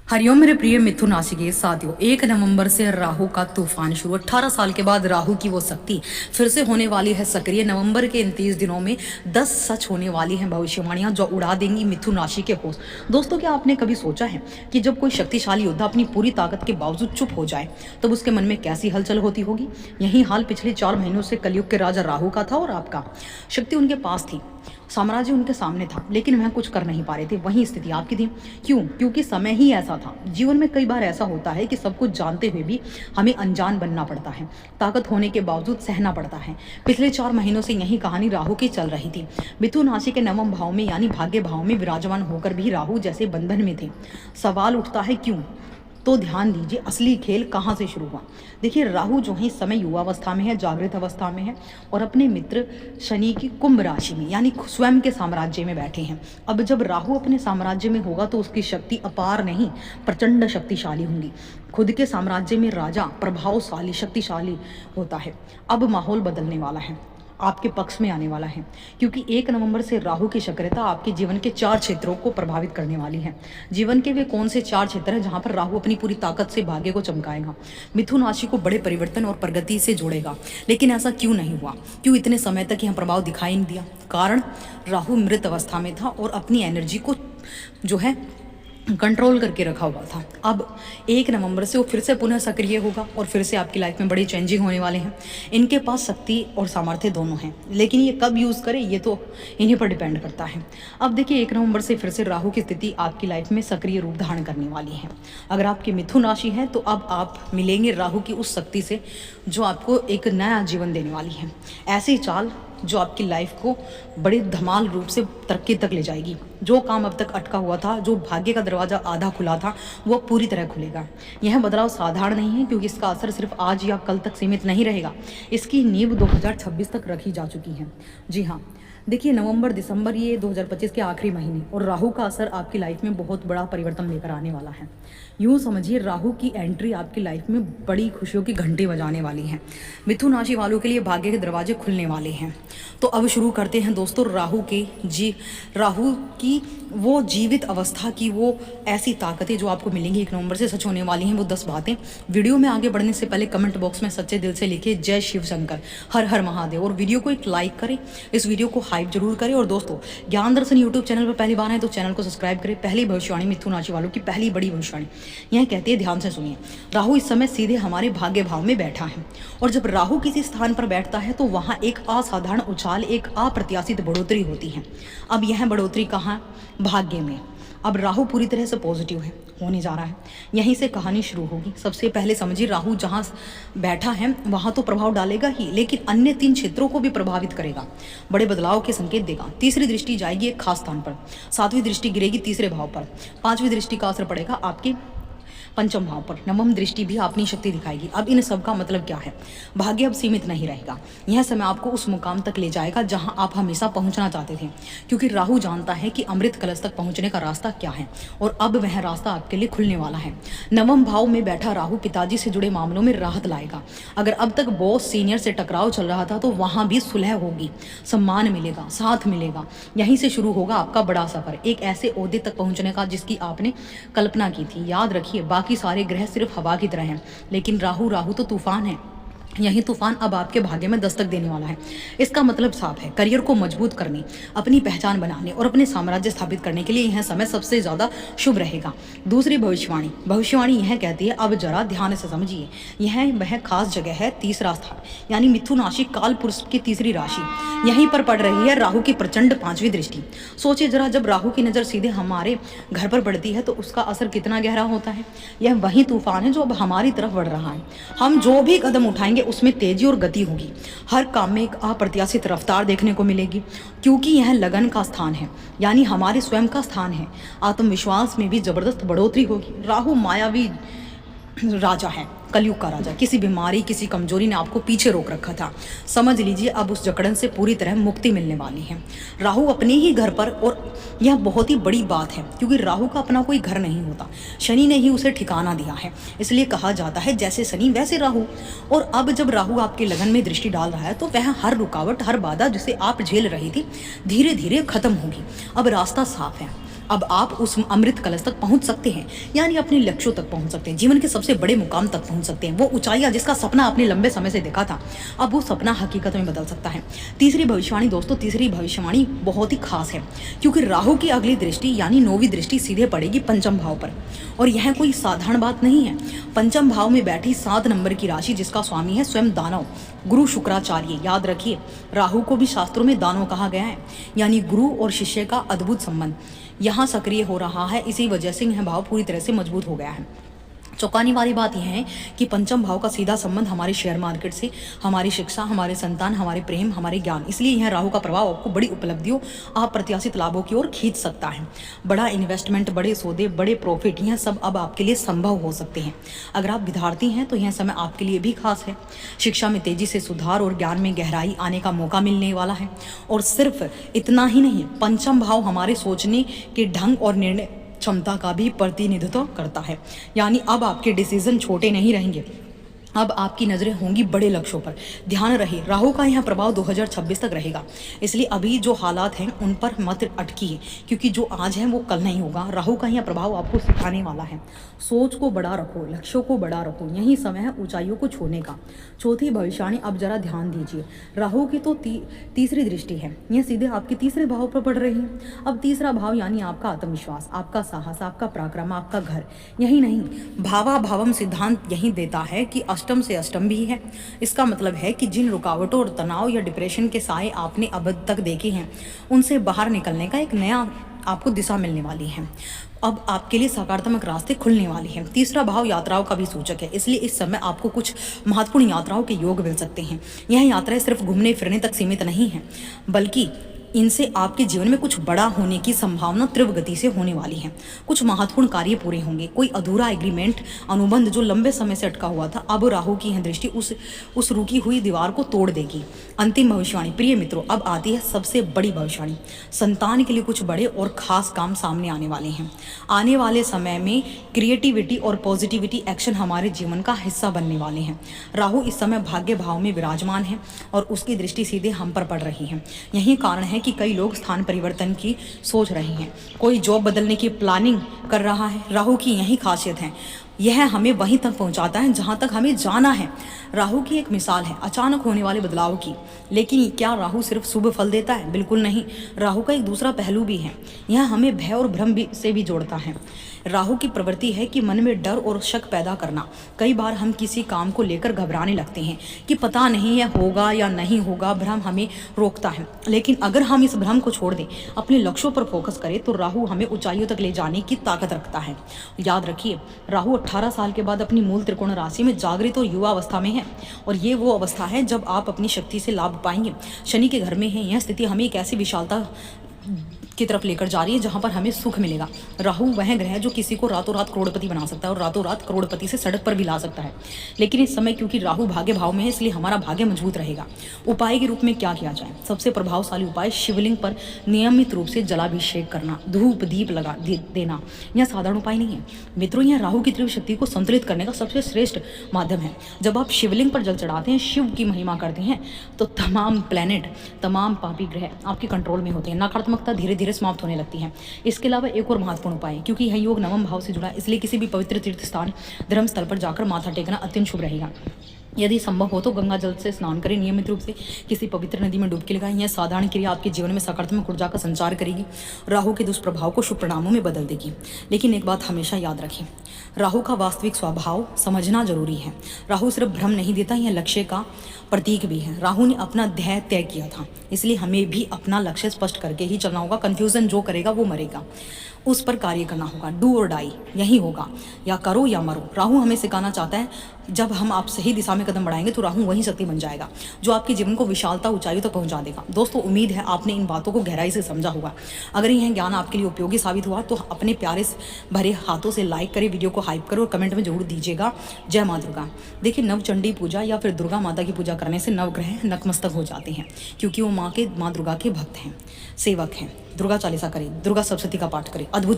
हरिओम मेरे प्रिय मिथुन राशि के साथियों, 1 नवंबर से राहु का तूफान शुरू। 18 साल के बाद राहु की वो शक्ति फिर से होने वाली है सक्रिय। नवंबर के इन 30 दिनों में 10 सच होने वाली हैं भविष्यवाणियां जो उड़ा देंगी मिथुन राशि के होश। दोस्तों, क्या आपने कभी सोचा है कि जब कोई शक्तिशाली योद्धा अपनी पूरी ताकत के बावजूद चुप हो जाए तब उसके मन में कैसी हलचल होती होगी। यही हाल पिछले 4 महीनों से कलयुग के राजा राहु का था और आपका। शक्ति उनके पास थी, साम्राज्य उनके सामने था, लेकिन वह कुछ कर नहीं पा रहे थे। वही स्थिति आपकी थी। क्यों? क्योंकि समय ही ऐसा था। जीवन में कई बार ऐसा होता है कि सब कुछ जानते हुए भी हमें अनजान बनना पड़ता है, ताकत होने के बावजूद सहना पड़ता है। पिछले 4 महीनों से यही कहानी राहु की चल रही थी। मिथुन राशि के 9वें भाव में यानी भाग्य भाव में विराजमान होकर भी राहु जैसे बंधन में थे। सवाल उठता है क्यों? तो ध्यान दीजिए, असली खेल कहाँ से शुरू हुआ। देखिए, राहु जो है इस समय युवावस्था में है, जागृत अवस्था में है और अपने मित्र शनि की कुंभ राशि में यानी स्वयं के साम्राज्य में बैठे हैं। अब जब राहु अपने साम्राज्य में होगा तो उसकी शक्ति अपार नहीं, प्रचंड शक्तिशाली होंगी। खुद के साम्राज्य में राजा प्रभावशाली शक्तिशाली होता है। अब माहौल बदलने वाला है, आपके पक्ष में आने वाला है, क्योंकि 1 नवंबर से राहु की सक्रियता आपके जीवन के 4 क्षेत्रों को प्रभावित करने वाली है। जीवन के वे कौन से 4 क्षेत्र हैं जहां पर राहु अपनी पूरी ताकत से भाग्य को चमकाएगा, मिथुन राशि को बड़े परिवर्तन और प्रगति से जोड़ेगा। लेकिन ऐसा क्यों नहीं हुआ? क्यों इतने समय तक यह प्रभाव दिखाई नहीं दिया? कारण, राहु मृत अवस्था में था और अपनी एनर्जी को जो है कंट्रोल करके रखा हुआ था। अब 1 नवंबर से वो फिर से पुनः सक्रिय होगा और फिर से आपकी लाइफ में बड़ी चेंजिंग होने वाले हैं। इनके पास शक्ति और सामर्थ्य दोनों हैं, लेकिन ये कब यूज़ करें ये तो इन्हीं पर डिपेंड करता है। अब देखिए, 1 नवंबर से फिर से राहु की स्थिति आपकी लाइफ में सक्रिय रूप धारण करने वाली है। अगर आपकी मिथुन राशि है तो अब आप मिलेंगे राहु की उस शक्ति से जो आपको एक नया जीवन देने वाली है। ऐसी चाल जो आपकी लाइफ को बड़े धमाल रूप से तरक्की तक ले जाएगी। जो काम अब तक अटका हुआ था, जो भाग्य का दरवाजा आधा खुला था, वो पूरी तरह खुलेगा। यह बदलाव साधारण नहीं है, क्योंकि इसका असर सिर्फ आज या कल तक सीमित नहीं रहेगा। इसकी नींव 2026 तक रखी जा चुकी है। जी हाँ, देखिए, नवंबर दिसंबर ये 2025 के आखिरी महीने और राहु का असर आपकी लाइफ में बहुत बड़ा परिवर्तन लेकर आने वाला है। यूँ समझिए, राहु की एंट्री आपकी लाइफ में बड़ी खुशियों की घंटी बजाने वाली है। मिथुन राशि वालों के लिए भाग्य के दरवाजे खुलने वाले हैं। तो अब शुरू करते हैं दोस्तों राहु की वो जीवित अवस्था की वो ऐसी ताकतें जो आपको मिलेंगी 1 नवंबर से, सच होने वाली हैं वो 10 बातें। वीडियो में आगे बढ़ने से पहले कमेंट बॉक्स में सच्चे दिल से लिखिए जय शिव शंकर, हर हर महादेव, और वीडियो को एक लाइक करें, इस वीडियो को हाइप जरूर करें। और दोस्तों, ज्ञान दर्शन यूट्यूब चैनल पर पहली बार है तो चैनल को सब्सक्राइब करें। पहली भविष्यवाणी मिथुन राशि वालों की पहली बड़ी भविष्यवाणी यह कहती है, ध्यान से सुनिए, राहु इस समय सीधे हमारे भाग्य भाव में बैठा है और जब राहु किसी स्थान पर बैठता है तो वहाँ एक असाधारण उछाल, एक अप्रत्याशित बढ़ोतरी होती है। अब यह बढ़ोतरी कहाँ? भाग्य में। अब राहु पूरी तरह से पॉजिटिव है, होने जा रहा है। यहीं से कहानी शुरू होगी। सबसे पहले समझिए, राहु जहाँ बैठा है वहाँ तो प्रभाव डालेगा ही, लेकिन अन्य 3 क्षेत्रों को भी प्रभावित करेगा, बड़े बदलाव के संकेत देगा। तीसरी दृष्टि जाएगी एक खास स्थान पर, 7वीं दृष्टि गिरेगी तीसरे भाव पर, 5वीं दृष्टि का असर पड़ेगा आपके 5वें भाव पर, 9वीं दृष्टि भी अपनी शक्ति दिखाएगी। अब इन सब का मतलब क्या है? भाग्य अब सीमित नहीं रहेगा। यह समय आपको उस मुकाम तक ले जाएगा जहां आप हमेशा पहुंचना चाहते थे, क्योंकि राहु जानता है कि अमृत कलश तक पहुंचने का रास्ता क्या है और अब वह रास्ता आपके लिए खुलने वाला है। 9वें भाव में बैठा राहु पिताजी से जुड़े मामलों में राहत लाएगा। अगर अब तक बॉस सीनियर से टकराव चल रहा था तो वहां भी सुलह होगी, सम्मान मिलेगा, साथ मिलेगा। यहीं से शुरू होगा आपका बड़ा सफर, एक ऐसे ओहदे तक पहुंचने का जिसकी आपने कल्पना की थी। याद रखिए, बाकी सारे ग्रह सिर्फ हवा की तरह हैं, लेकिन राहु तो तूफान है। यही तूफान अब आपके भाग्य में दस्तक देने वाला है। इसका मतलब साफ है, करियर को मजबूत करने, अपनी पहचान बनाने और अपने साम्राज्य स्थापित करने के लिए यह समय सबसे ज़्यादा शुभ रहेगा। दूसरी भविष्यवाणी यह कहती है, अब जरा ध्यान से समझिए, यह वह खास जगह है, तीसरा स्थान यानी मिथुन राशि काल पुरुष की तीसरी राशि, यहीं पर पड़ रही है राहु की प्रचंड 5वीं दृष्टि। सोचिए जरा, जब राहु की नज़र सीधे हमारे घर पर पड़ती है तो उसका असर कितना गहरा होता है। यह वही तूफान है जो अब हमारी तरफ बढ़ रहा है। हम जो भी कदम उठाएंगे उसमें तेजी और गति होगी। हर काम में एक अप्रत्याशित रफ्तार देखने को मिलेगी, क्योंकि यह लगन का स्थान है, यानी हमारे स्वयं का स्थान है। आत्मविश्वास में भी जबरदस्त बढ़ोतरी होगी। राहु मायावी राजा है, कलयुग का राजा। किसी बीमारी, किसी कमजोरी ने आपको पीछे रोक रखा था, समझ लीजिए अब उस जकड़न से पूरी तरह मुक्ति मिलने वाली है। राहु अपने ही घर पर, और यह बहुत ही बड़ी बात है क्योंकि राहु का अपना कोई घर नहीं होता, शनि ने ही उसे ठिकाना दिया है। इसलिए कहा जाता है जैसे शनि वैसे राहु। और अब जब राहु आपके लगन में दृष्टि डाल रहा है तो वह हर रुकावट, हर बाधा जिसे आप झेल रही थी, धीरे धीरे खत्म होगी। अब रास्ता साफ है, अब आप उस अमृत कलश तक पहुंच सकते हैं, यानी अपने लक्ष्यों तक पहुंच सकते हैं, जीवन के सबसे बड़े मुकाम तक पहुंच सकते हैं। वो ऊंचाइयां जिसका सपना आपने लंबे समय से देखा था, अब वो सपना हकीकत में बदल सकता है। तीसरी भविष्यवाणी दोस्तों, तीसरी भविष्यवाणी बहुत ही खास है, क्योंकि राहु की अगली दृष्टि यानी 9वीं दृष्टि सीधे पड़ेगी पंचम भाव पर। और यह कोई साधारण बात नहीं है। पंचम भाव में बैठी 7 नंबर की राशि जिसका स्वामी है स्वयं दानव गुरु शुक्राचार्य। याद रखिए, राहु को भी शास्त्रों में दानव कहा गया है, यानी गुरु और शिष्य का अद्भुत संबंध यहाँ सक्रिय हो रहा है। इसी वजह से यह भाव पूरी तरह से मजबूत हो गया है। चौंकाने वाली बात यह है कि पंचम भाव का सीधा संबंध हमारे शेयर मार्केट से, हमारी शिक्षा, हमारे संतान, हमारे प्रेम, हमारे ज्ञान। इसलिए यह राहु का प्रभाव आपको बड़ी उपलब्धियों, अप्रत्याशित लाभों की ओर खींच सकता है। बड़ा इन्वेस्टमेंट, बड़े सौदे, बड़े प्रॉफिट, यह सब अब आपके लिए संभव हो सकते हैं। अगर आप विद्यार्थी हैं तो यह समय आपके लिए भी खास है। शिक्षा में तेजी से सुधार और ज्ञान में गहराई आने का मौका मिलने वाला है। और सिर्फ इतना ही नहीं, पंचम भाव हमारे सोचने के ढंग और निर्णय क्षमता का भी प्रतिनिधित्व करता है। यानी अब आपके डिसीजन छोटे नहीं रहेंगे, अब आपकी नज़रें होंगी बड़े लक्ष्यों पर। ध्यान रहे, राहु का यह प्रभाव 2026 तक रहेगा। इसलिए अभी जो हालात हैं उन पर मत अटकिए, क्योंकि जो आज है वो कल नहीं होगा। राहु का यह प्रभाव आपको सिखाने वाला है। सोच को बड़ा रखो, लक्ष्यों को बड़ा रखो, यही समय है ऊंचाइयों को छूने का। चौथी भविष्यवाणी, अब जरा ध्यान दीजिए। राहु की तो तीसरी दृष्टि है, यह सीधे आपके तीसरे भाव पर पड़ रही है। अब तीसरा भाव यानी आपका आत्मविश्वास, आपका साहस, आपका पराक्रम, आपका घर। यही नहीं, भावा भावम सिद्धांत यही देता है कि अष्टम से अष्टम भी है। इसका मतलब है कि जिन रुकावटों और तनाव या डिप्रेशन के साए आपने अब तक देखे हैं, उनसे बाहर निकलने का एक नया आपको दिशा मिलने वाली है। अब आपके लिए सकारात्मक रास्ते खुलने वाले हैं। तीसरा भाव यात्राओं का भी सूचक है, इसलिए इस समय आपको कुछ महत्वपूर्ण यात्राओं के योग मिल सकते हैं। यह यात्राएं सिर्फ घूमने फिरने तक सीमित नहीं है, बल्कि इनसे आपके जीवन में कुछ बड़ा होने की संभावना तीव्र गति से होने वाली है। कुछ महत्वपूर्ण कार्य पूरे होंगे। कोई अधूरा एग्रीमेंट, अनुबंध जो लंबे समय से अटका हुआ था, अब राहु की यह दृष्टि उस रुकी हुई दीवार को तोड़ देगी। अंतिम भविष्यवाणी, प्रिय मित्रों, अब आती है सबसे बड़ी भविष्यवाणी। संतान के लिए कुछ बड़े और खास काम सामने आने वाले हैं। आने वाले समय में क्रिएटिविटी और पॉजिटिविटी एक्शन हमारे जीवन का हिस्सा बनने वाले हैं। राहु इस समय भाग्य भाव में विराजमान है और उसकी दृष्टि सीधे हम पर पड़ रही है। यही कारण है कि कई लोग स्थान परिवर्तन की सोच रहे हैं, कोई जॉब बदलने की प्लानिंग कर रहा है। राहु की यही खासियत है, यह हमें वहीं तक पहुंचाता है जहां तक हमें जाना है। राहु की एक मिसाल है अचानक होने वाले बदलाव की। लेकिन क्या राहु सिर्फ शुभ फल देता है? बिल्कुल नहीं। राहु का एक दूसरा पहलू भी है, यह हमें भय और भ्रम से भी जोड़ता है। राहु की प्रवृत्ति है कि मन में डर और शक पैदा करना। कई बार हम किसी काम को लेकर घबराने लगते हैं कि पता नहीं यह होगा या नहीं होगा। भ्रम हमें रोकता है, लेकिन अगर हम इस भ्रम को छोड़ दें, अपने लक्ष्यों पर फोकस करें, तो राहु हमें ऊंचाइयों तक ले जाने की ताकत रखता है। याद रखिए, राहु 18 साल के बाद अपनी मूल त्रिकोण राशि में जागृत और युवा अवस्था में है, और ये वो अवस्था है जब आप अपनी शक्ति से लाभ पाएंगे। शनि के घर में है, यह स्थिति हमें एक ऐसी विशालता की तरफ लेकर जा रही है जहां पर हमें सुख मिलेगा। राहु वह ग्रह है जो किसी को रातों रात करोड़पति बना सकता है और रातों रात करोड़पति से सड़क पर भी ला सकता है। लेकिन इस समय क्योंकि राहु भाग्य भाव में है, इसलिए हमारा भाग्य मजबूत रहेगा। उपाय के रूप में क्या किया जाए? सबसे प्रभावशाली उपाय शिवलिंग पर नियमित रूप से जलाभिषेक करना, धूप दीप लगा देना। यह साधारण उपाय नहीं है मित्रों, यह राहु की तीव्र शक्ति को संतुलित करने का सबसे श्रेष्ठ माध्यम है। जब आप शिवलिंग पर जल चढ़ाते हैं, शिव की महिमा करते हैं, तो तमाम प्लैनेट, तमाम पापी ग्रह आपके कंट्रोल में होते हैं। नकारात्मकता धीरे धीरे समाप्त होने लगती है। इसके अलावा एक और महत्वपूर्ण उपाय है, क्योंकि यह योग नवम भाव से जुड़ा है, इसलिए किसी भी पवित्र तीर्थ स्थान, धर्म स्थल पर जाकर माथा टेकना अत्यंत शुभ रहेगा। यदि संभव हो तो गंगा जल से स्नान करें, नियमित रूप से किसी पवित्र नदी में डुबकी लगाएं। यह साधारण क्रिया आपके जीवन में सकारात्मक ऊर्जा का संचार करेगी, राहु के दुष्प्रभाव को शुभ परिणामों में बदल देगी। लेकिन एक बात हमेशा याद रखें, राहु का वास्तविक स्वभाव समझना जरूरी है। राहु सिर्फ भ्रम नहीं देता, यह लक्ष्य का प्रतीक भी है। राहु ने अपना ध्येय तय किया था, इसलिए हमें भी अपना लक्ष्य स्पष्ट करके ही चलना होगा। कंफ्यूजन जो करेगा वो मरेगा, उस पर कार्य करना होगा। डू और डाई यही होगा, या करो या मरो। राहु हमें सिखाना चाहता है, जब हम आप सही दिशा में कदम बढ़ाएंगे तो राहु वही शक्ति बन जाएगा जो आपके जीवन को विशालता, ऊंचाइयों तक पहुंचा देगा। दोस्तों, उम्मीद है आपने इन बातों को गहराई से समझा होगा। अगर यह ज्ञान आपके लिए उपयोगी साबित हुआ तो अपने प्यारे भरे हाथों से लाइक करें, वीडियो को हाइप करो और कमेंट में जरूर दीजिएगा जय माँ दुर्गा। देखिए, नवचंडी पूजा या फिर दुर्गा माता की पूजा करने से नवग्रह नतमस्तक हो जाते हैं, क्योंकि वो माँ दुर्गा के भक्त हैं, सेवक हैं। दुर्गा चालीसा करें, दुर्गा सप्तशती का पाठ करें, अद्भुत